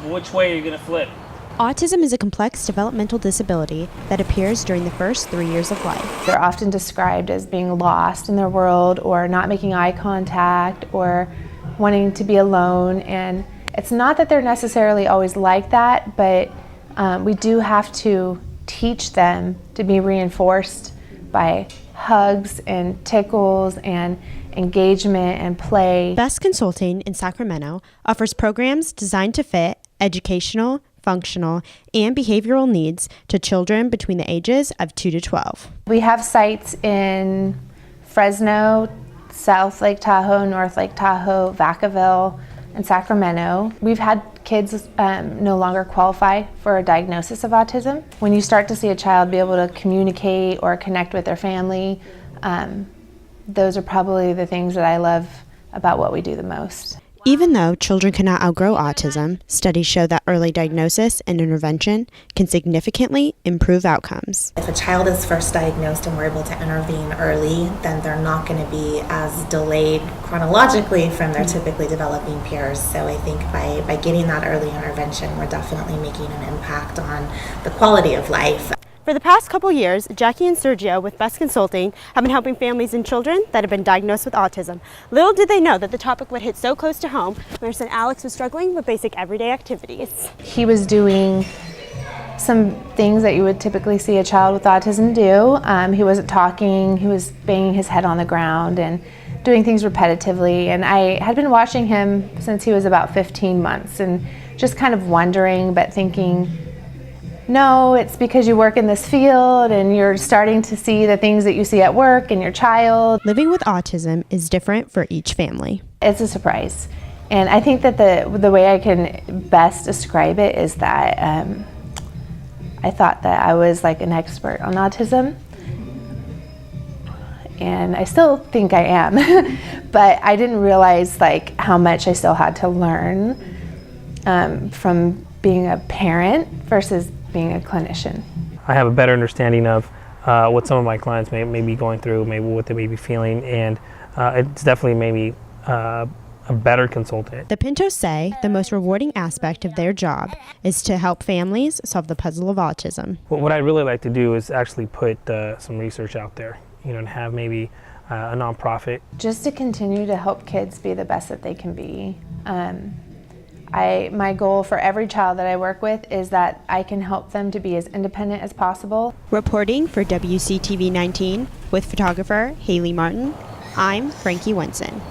which way are you going to flip? Autism is a complex developmental disability that appears during the first 3 years of life. They're often described as being lost in their world or not making eye contact or wanting to be alone. And it's not that they're necessarily always like that, but we do have to teach them to be reinforced by hugs and tickles and engagement and play. Best Consulting in Sacramento offers programs designed to fit educational, functional, and behavioral needs to children between the ages of 2 to 12. We have sites in Fresno, South Lake Tahoe, North Lake Tahoe, Vacaville, and Sacramento. We've had kids no longer qualify for a diagnosis of autism. When you start to see a child be able to communicate or connect with their family, those are probably the things that I love about what we do the most. Even though children cannot outgrow autism, studies show that early diagnosis and intervention can significantly improve outcomes. If a child is first diagnosed and we're able to intervene early, then they're not going to be as delayed chronologically from their typically developing peers. So I think by getting that early intervention, we're definitely making an impact on the quality of life. For the past couple years, Jackie and Sergio with Best Consulting have been helping families and children that have been diagnosed with autism. Little did they know that the topic would hit so close to home when their son Alex was struggling with basic everyday activities. He was doing some things that you would typically see a child with autism do. He wasn't talking, he was banging his head on the ground and doing things repetitively. And I had been watching him since he was about 15 months and just kind of wondering, but thinking, no, it's because you work in this field and you're starting to see the things that you see at work in your child. Living with autism is different for each family. It's a surprise. And I think that the way I can best describe it is that I thought that I was like an expert on autism. And I still think I am, but I didn't realize like how much I still had to learn from being a parent versus being a clinician. I have a better understanding of what some of my clients may be going through, maybe what they may be feeling, and it's definitely made me a better consultant. The Pintos say the most rewarding aspect of their job is to help families solve the puzzle of autism. What I'd really like to do is actually put some research out there, and have maybe a nonprofit. Just to continue to help kids be the best that they can be. My goal for every child that I work with is that I can help them to be as independent as possible. Reporting for WCTV 19 with photographer Haley Martin, I'm Frankie Wenson.